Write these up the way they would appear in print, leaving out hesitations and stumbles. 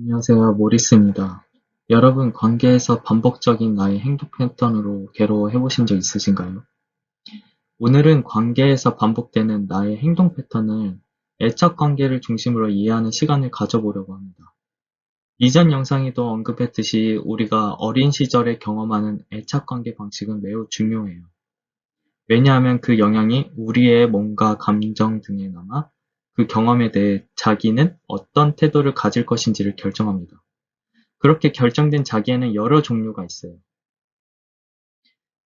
안녕하세요, 모리스입니다. 여러분, 관계에서 반복적인 나의 행동 패턴으로 괴로워해보신 적 있으신가요? 오늘은 관계에서 반복되는 나의 행동 패턴을 애착 관계를 중심으로 이해하는 시간을 가져보려고 합니다. 이전 영상에도 언급했듯이 우리가 어린 시절에 경험하는 애착 관계 방식은 매우 중요해요. 왜냐하면 그 영향이 우리의 몸과 감정 등에 남아 그 경험에 대해 자기는 어떤 태도를 가질 것인지를 결정합니다. 그렇게 결정된 자기에는 여러 종류가 있어요.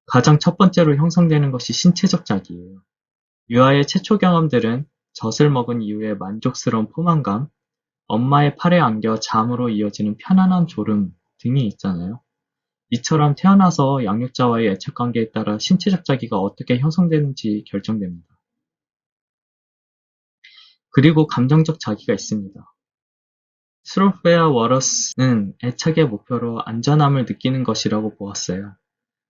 가장 첫 번째로 형성되는 것이 신체적 자기예요. 유아의 최초 경험들은 젖을 먹은 이후의 만족스러운 포만감, 엄마의 팔에 안겨 잠으로 이어지는 편안한 졸음 등이 있잖아요. 이처럼 태어나서 양육자와의 애착관계에 따라 신체적 자기가 어떻게 형성되는지 결정됩니다. 그리고 감정적 자기가 있습니다. 스로페와 워러스는 애착의 목표로 안전함을 느끼는 것이라고 보았어요.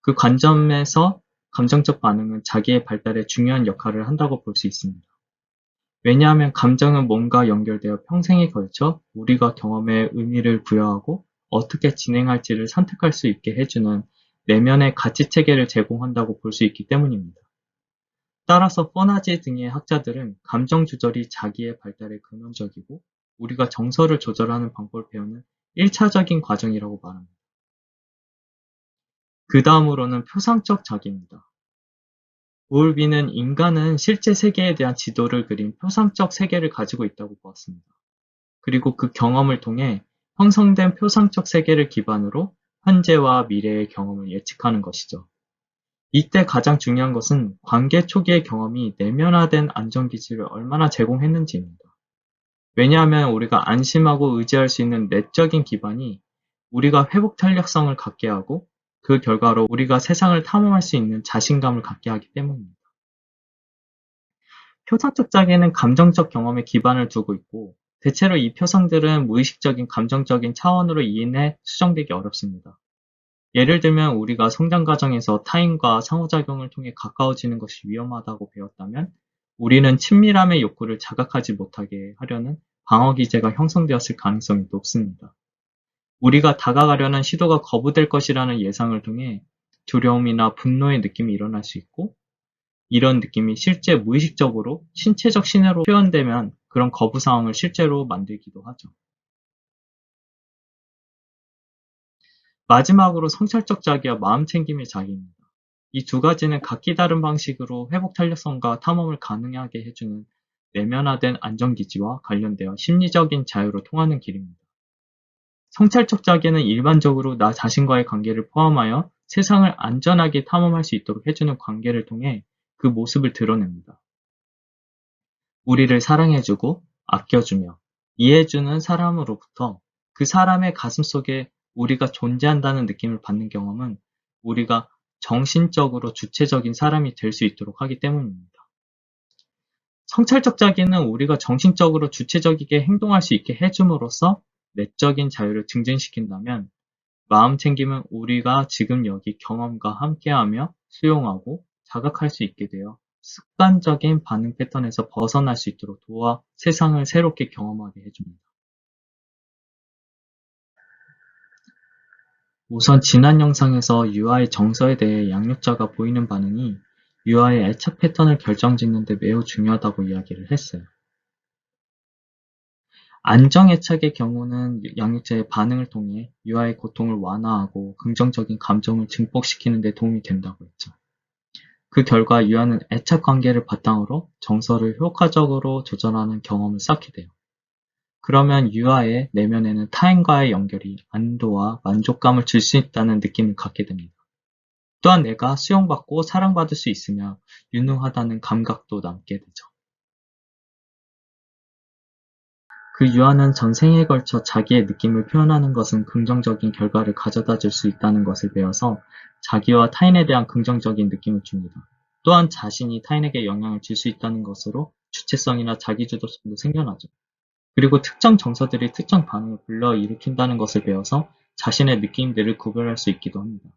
그 관점에서 감정적 반응은 자기의 발달에 중요한 역할을 한다고 볼 수 있습니다. 왜냐하면 감정은 몸과 연결되어 평생에 걸쳐 우리가 경험에 의미를 부여하고 어떻게 진행할지를 선택할 수 있게 해주는 내면의 가치 체계를 제공한다고 볼 수 있기 때문입니다. 따라서 포나제 등의 학자들은 감정 조절이 자기의 발달에 근원적이고 우리가 정서를 조절하는 방법을 배우는 1차적인 과정이라고 말합니다. 그 다음으로는 표상적 자기입니다. 우울비는 인간은 실제 세계에 대한 지도를 그린 표상적 세계를 가지고 있다고 보았습니다. 그리고 그 경험을 통해 형성된 표상적 세계를 기반으로 현재와 미래의 경험을 예측하는 것이죠. 이때 가장 중요한 것은 관계 초기의 경험이 내면화된 안정기지를 얼마나 제공했는지입니다. 왜냐하면 우리가 안심하고 의지할 수 있는 내적인 기반이 우리가 회복 탄력성을 갖게 하고 그 결과로 우리가 세상을 탐험할 수 있는 자신감을 갖게 하기 때문입니다. 표상적 자기는 감정적 경험에 기반을 두고 있고 대체로 이 표상들은 무의식적인 감정적인 차원으로 인해 수정되기 어렵습니다. 예를 들면 우리가 성장 과정에서 타인과 상호작용을 통해 가까워지는 것이 위험하다고 배웠다면 우리는 친밀함의 욕구를 자각하지 못하게 하려는 방어 기제가 형성되었을 가능성이 높습니다. 우리가 다가가려는 시도가 거부될 것이라는 예상을 통해 두려움이나 분노의 느낌이 일어날 수 있고 이런 느낌이 실제 무의식적으로 신체적 신호로 표현되면 그런 거부 상황을 실제로 만들기도 하죠. 마지막으로 성찰적 자기와 마음 챙김의 자기입니다. 이 두 가지는 각기 다른 방식으로 회복 탄력성과 탐험을 가능하게 해주는 내면화된 안정기지와 관련되어 심리적인 자유로 통하는 길입니다. 성찰적 자기는 일반적으로 나 자신과의 관계를 포함하여 세상을 안전하게 탐험할 수 있도록 해주는 관계를 통해 그 모습을 드러냅니다. 우리를 사랑해주고 아껴주며 이해해주는 사람으로부터 그 사람의 가슴속에 우리가 존재한다는 느낌을 받는 경험은 우리가 정신적으로 주체적인 사람이 될 수 있도록 하기 때문입니다. 성찰적 자기는 우리가 정신적으로 주체적이게 행동할 수 있게 해줌으로써 내적인 자유를 증진시킨다면 마음 챙김은 우리가 지금 여기 경험과 함께하며 수용하고 자각할 수 있게 되어 습관적인 반응 패턴에서 벗어날 수 있도록 도와 세상을 새롭게 경험하게 해줍니다. 우선 지난 영상에서 유아의 정서에 대해 양육자가 보이는 반응이 유아의 애착 패턴을 결정짓는 데 매우 중요하다고 이야기를 했어요. 안정애착의 경우는 양육자의 반응을 통해 유아의 고통을 완화하고 긍정적인 감정을 증폭시키는 데 도움이 된다고 했죠. 그 결과 유아는 애착 관계를 바탕으로 정서를 효과적으로 조절하는 경험을 쌓게 돼요. 그러면 유아의 내면에는 타인과의 연결이 안도와 만족감을 줄 수 있다는 느낌을 갖게 됩니다. 또한 내가 수용받고 사랑받을 수 있으며 유능하다는 감각도 남게 되죠. 그 유아는 전생에 걸쳐 자기의 느낌을 표현하는 것은 긍정적인 결과를 가져다 줄 수 있다는 것을 배워서 자기와 타인에 대한 긍정적인 느낌을 줍니다. 또한 자신이 타인에게 영향을 줄 수 있다는 것으로 주체성이나 자기주도성도 생겨나죠. 그리고 특정 정서들이 특정 반응을 불러일으킨다는 것을 배워서 자신의 느낌들을 구별할 수 있기도 합니다.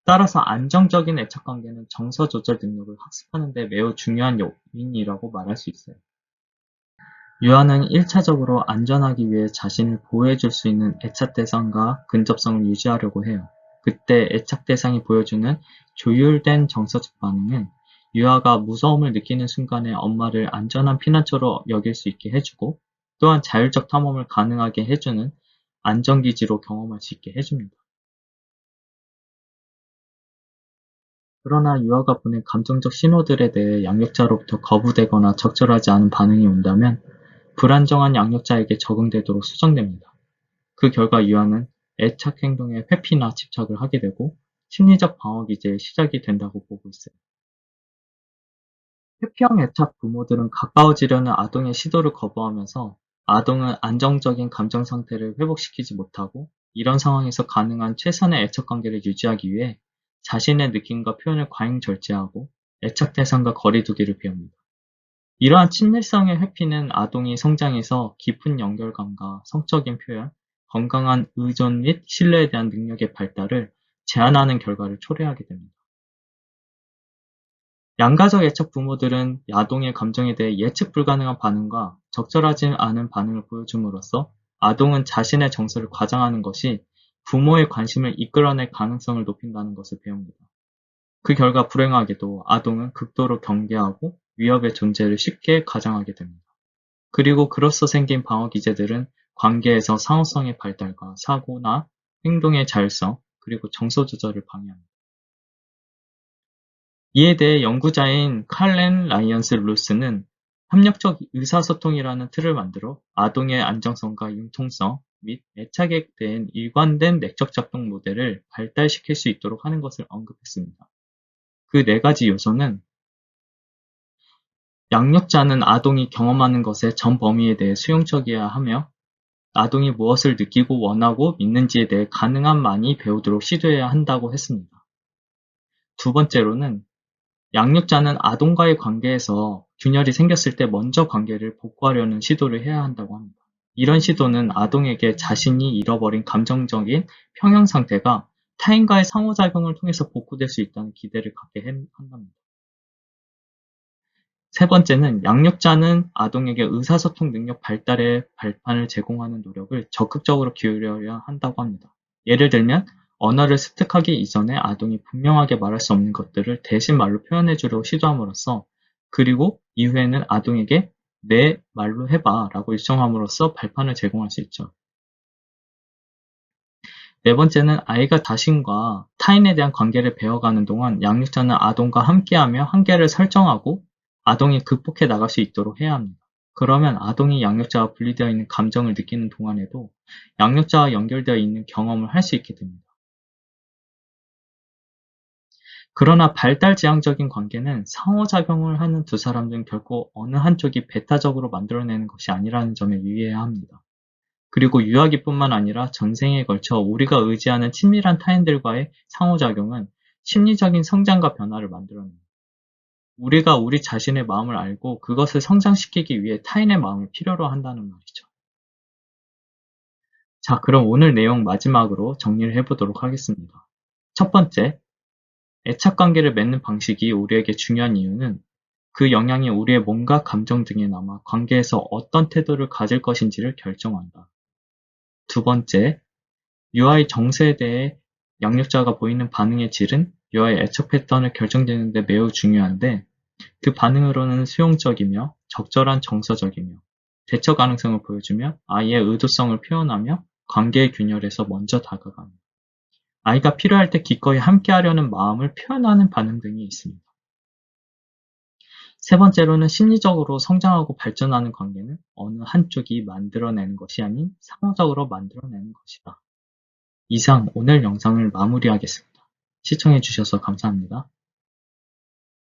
따라서 안정적인 애착관계는 정서 조절 능력을 학습하는 데 매우 중요한 요인이라고 말할 수 있어요. 유아는 1차적으로 안전하기 위해 자신을 보호해줄 수 있는 애착 대상과 근접성을 유지하려고 해요. 그때 애착 대상이 보여주는 조율된 정서적 반응은 유아가 무서움을 느끼는 순간에 엄마를 안전한 피난처로 여길 수 있게 해주고, 또한 자율적 탐험을 가능하게 해주는 안전기지로 경험할 수 있게 해줍니다. 그러나 유아가 보낸 감정적 신호들에 대해 양육자로부터 거부되거나 적절하지 않은 반응이 온다면 불안정한 양육자에게 적응되도록 수정됩니다. 그 결과 유아는 애착 행동에 회피나 집착을 하게 되고 심리적 방어 기제의 시작이 된다고 보고 있어요. 회피형 애착 부모들은 가까워지려는 아동의 시도를 거부하면서 아동은 안정적인 감정 상태를 회복시키지 못하고, 이런 상황에서 가능한 최선의 애착 관계를 유지하기 위해 자신의 느낌과 표현을 과잉 절제하고 애착 대상과 거리 두기를 배웁니다. 이러한 친밀성의 회피는 아동이 성장해서 깊은 연결감과 성적인 표현, 건강한 의존 및 신뢰에 대한 능력의 발달을 제한하는 결과를 초래하게 됩니다. 양가적 애착 부모들은 아동의 감정에 대해 예측 불가능한 반응과 적절하지 않은 반응을 보여줌으로써 아동은 자신의 정서를 과장하는 것이 부모의 관심을 이끌어낼 가능성을 높인다는 것을 배웁니다. 그 결과 불행하게도 아동은 극도로 경계하고 위협의 존재를 쉽게 가장하게 됩니다. 그리고 그로써 생긴 방어 기제들은 관계에서 상호성의 발달과 사고나 행동의 자율성, 그리고 정서 조절을 방해합니다. 이에 대해 연구자인 칼렌 라이언스 루스는 협력적 의사소통이라는 틀을 만들어 아동의 안정성과 융통성 및 애착에 대한 일관된 내적 작동 모델을 발달시킬 수 있도록 하는 것을 언급했습니다. 그 네 가지 요소는: 양육자는 아동이 경험하는 것의 전 범위에 대해 수용적이어야 하며, 아동이 무엇을 느끼고 원하고 믿는지에 대해 가능한 많이 배우도록 시도해야 한다고 했습니다. 두 번째로는 양육자는 아동과의 관계에서 균열이 생겼을 때 먼저 관계를 복구하려는 시도를 해야 한다고 합니다. 이런 시도는 아동에게 자신이 잃어버린 감정적인 평형 상태가 타인과의 상호작용을 통해서 복구될 수 있다는 기대를 갖게 한답니다. 세 번째는 양육자는 아동에게 의사소통 능력 발달의 발판을 제공하는 노력을 적극적으로 기울여야 한다고 합니다. 예를 들면 언어를 습득하기 이전에 아동이 분명하게 말할 수 없는 것들을 대신 말로 표현해 주려고 시도함으로써, 그리고 이후에는 아동에게 내 말로 해봐 라고 요청함으로써 발판을 제공할 수 있죠. 네 번째는 아이가 자신과 타인에 대한 관계를 배워가는 동안 양육자는 아동과 함께하며 한계를 설정하고 아동이 극복해 나갈 수 있도록 해야 합니다. 그러면 아동이 양육자와 분리되어 있는 감정을 느끼는 동안에도 양육자와 연결되어 있는 경험을 할 수 있게 됩니다. 그러나 발달지향적인 관계는 상호작용을 하는 두 사람 중 결코 어느 한쪽이 배타적으로 만들어내는 것이 아니라는 점에 유의해야 합니다. 그리고 유아기뿐만 아니라 전생에 걸쳐 우리가 의지하는 친밀한 타인들과의 상호작용은 심리적인 성장과 변화를 만들어냅니다. 우리가 우리 자신의 마음을 알고 그것을 성장시키기 위해 타인의 마음을 필요로 한다는 말이죠. 자, 그럼 오늘 내용 마지막으로 정리를 해보도록 하겠습니다. 첫 번째, 애착관계를 맺는 방식이 우리에게 중요한 이유는 그 영향이 우리의 몸과 감정 등에 남아 관계에서 어떤 태도를 가질 것인지를 결정한다. 두 번째, 유아의 정서에 대해 양육자가 보이는 반응의 질은 유아의 애착 패턴을 결정짓는 데 매우 중요한데, 그 반응으로는 수용적이며 적절한 정서적이며 대처 가능성을 보여주며 아이의 의도성을 표현하며 관계의 균열에서 먼저 다가갑니다. 아이가 필요할 때 기꺼이 함께하려는 마음을 표현하는 반응 등이 있습니다. 세 번째로는 심리적으로 성장하고 발전하는 관계는 어느 한쪽이 만들어내는 것이 아닌 상호적으로 만들어내는 것이다. 이상 오늘 영상을 마무리하겠습니다. 시청해주셔서 감사합니다.